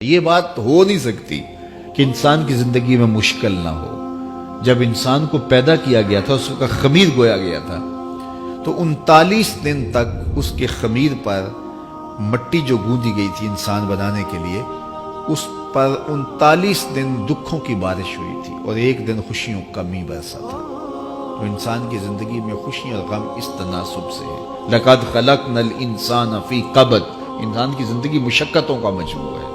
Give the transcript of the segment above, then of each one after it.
یہ بات ہو نہیں سکتی کہ انسان کی زندگی میں مشکل نہ ہو۔ جب انسان کو پیدا کیا گیا تھا، اس کا خمیر گویا گیا تھا، تو 39 دن تک اس کے خمیر پر مٹی جو گوندی گئی تھی انسان بنانے کے لیے، اس پر 39 دن دکھوں کی بارش ہوئی تھی اور ایک دن خوشیوں کا می برسا تھا۔ تو انسان کی زندگی میں خوشی اور غم اس تناسب سے ہے۔ لَقَدْ خَلَقْنَا الْإِنسَانَ فِي قَبْضٍ۔ انسان کی زندگی مشقتوں کا مجموعہ ہے،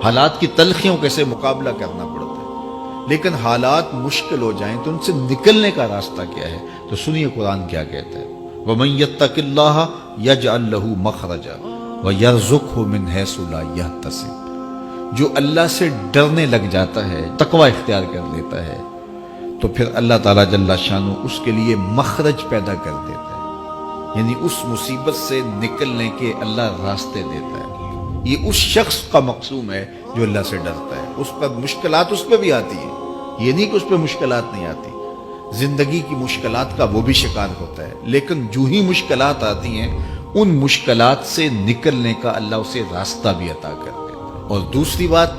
حالات کی تلخیوں کے سے مقابلہ کرنا پڑتا ہے، لیکن حالات مشکل ہو جائیں تو ان سے نکلنے کا راستہ کیا ہے؟ تو سنیے قرآن کیا کہتا ہے، وَمَن يَتَّقِ اللَّهَ يَجْعَل لَّهُ مَخْرَجًا وَيَرْزُقْهُ مِنْ حَيْثُ لَا يَحْتَسِبُ۔ جو اللہ سے ڈرنے لگ جاتا ہے، تقوی اختیار کر لیتا ہے، تو پھر اللہ تعالیٰ جل شانہ اس کے لیے مخرج پیدا کر دیتا ہے، یعنی اس مصیبت سے نکلنے کے اللہ راستے دیتا ہے۔ یہ اس شخص کا مقصوم ہے جو اللہ سے ڈرتا ہے۔ اس پر مشکلات اس پہ بھی آتی ہیں، یہ نہیں کہ اس پہ مشکلات نہیں آتی، زندگی کی مشکلات کا وہ بھی شکار ہوتا ہے، لیکن جو ہی مشکلات آتی ہیں ان مشکلات سے نکلنے کا اللہ اسے راستہ بھی عطا کر دیتا ہے۔ اور دوسری بات،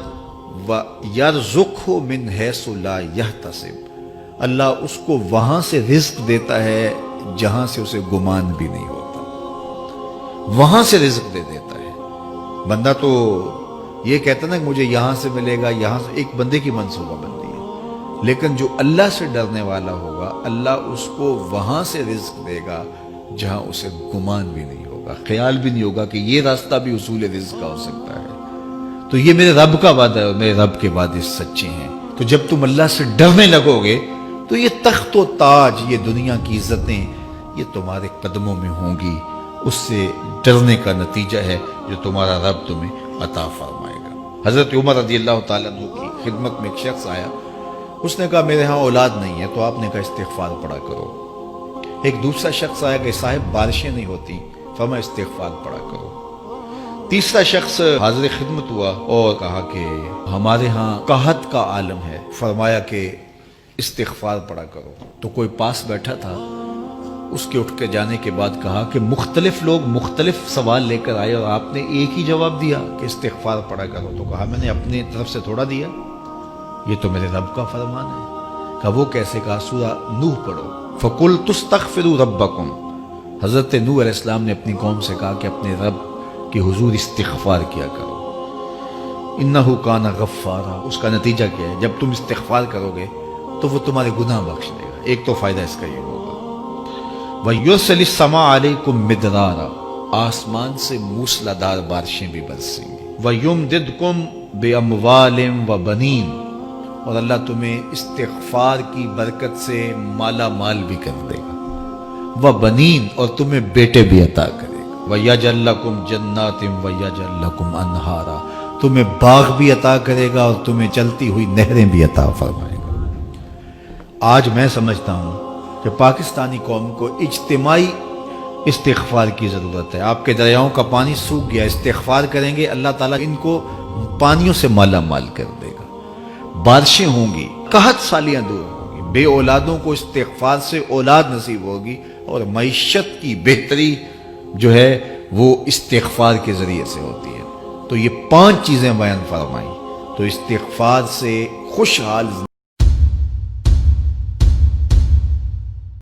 وَيَرْزُقْهُ مِنْ حَيْثُ لَا يَحْتَسِبُ، اللہ اس کو وہاں سے رزق دیتا ہے جہاں سے اسے گمان بھی نہیں ہوتا، وہاں سے رزق دے دیتا ہے۔ بندہ تو یہ کہتا نا کہ مجھے یہاں سے ملے گا، یہاں سے، ایک بندے کی منصوبہ بندی ہے، لیکن جو اللہ سے ڈرنے والا ہوگا اللہ اس کو وہاں سے رزق دے گا جہاں اسے گمان بھی نہیں ہوگا، خیال بھی نہیں ہوگا کہ یہ راستہ بھی حصول رزق کا ہو سکتا ہے۔ تو یہ میرے رب کا وعدہ ہے اور میرے رب کے وعدے سچے ہیں۔ تو جب تم اللہ سے ڈرنے لگو گے تو یہ تخت و تاج، یہ دنیا کی عزتیں، یہ تمہارے قدموں میں ہوں گی۔ اس سے ڈرنے کا نتیجہ ہے جو تمہارا رب تمہیں عطا فرمائے گا۔ حضرت عمر رضی اللہ تعالیٰ عنہ کی خدمت میں ایک شخص آیا، اس نے کہا میرے ہاں اولاد نہیں ہے، تو آپ نے کہا استغفار پڑھا کرو۔ ایک دوسرا شخص آیا کہ صاحب بارشیں نہیں ہوتی، فرمایا استغفار پڑھا کرو۔ تیسرا شخص حاضر خدمت ہوا اور کہا کہ ہمارے ہاں قحط کا عالم ہے، فرمایا کہ استغفار پڑھا کرو۔ تو کوئی پاس بیٹھا تھا، اس کے اٹھ کے جانے کے بعد کہا کہ مختلف لوگ مختلف سوال لے کر آئے اور آپ نے ایک ہی جواب دیا کہ استغفار پڑھا کرو۔ تو کہا میں نے اپنی طرف سے تھوڑا دیا، یہ تو میرے رب کا فرمان ہے۔ کہا وہ کیسے؟ کہا سورہ نوح پڑھو، فَقُلْتُ اسْتَغْفِرُوا رَبَّكُمْ۔ حضرت نوح علیہ السلام نے اپنی قوم سے کہا کہ اپنے رب کے حضور استغفار کیا کرو، اِنَّهُ كَانَ غَفَّارًا۔ اس کا نتیجہ کیا ہے؟ جب تم استغفار کرو گے تو وہ تمہارے گناہ بخش دے گا۔ ایک تو فائدہ اس کا یہ ہوگا، وَيُرْسِلِ السَّمَاءَ عَلَيْكُمْ مِدْرَارًا، آسمان سے موسلادھار بارشیں بھی برسیں گی، وَيُمْدِدْكُمْ بِأَمْوَالٍ وَبَنِينَ، اور اللہ تمہیں استغفار کی برکت سے مالا مال بھی کر دے گا، وَبَنِينَ، اور تمہیں بیٹے بھی عطا کرے گا، وَيَجْعَلْ لَكُمْ جَنَّاتٍ وَيَجْعَلْ لَكُمْ أَنْهَارًا، تمہیں باغ بھی عطا کرے گا اور تمہیں چلتی ہوئی نہریں بھی عطا فرمائے گا۔ آج میں سمجھتا ہوں کہ پاکستانی قوم کو اجتماعی استغفار کی ضرورت ہے۔ آپ کے دریاؤں کا پانی سوکھ گیا، استغفار کریں گے اللہ تعالیٰ ان کو پانیوں سے مالا مال کر دے گا، بارشیں ہوں گی، قحط سالیاں دور ہوں گی، بے اولادوں کو استغفار سے اولاد نصیب ہوگی، اور معیشت کی بہتری جو ہے وہ استغفار کے ذریعے سے ہوتی ہے۔ تو یہ 5 چیزیں بیان فرمائیں، تو استغفار سے خوشحال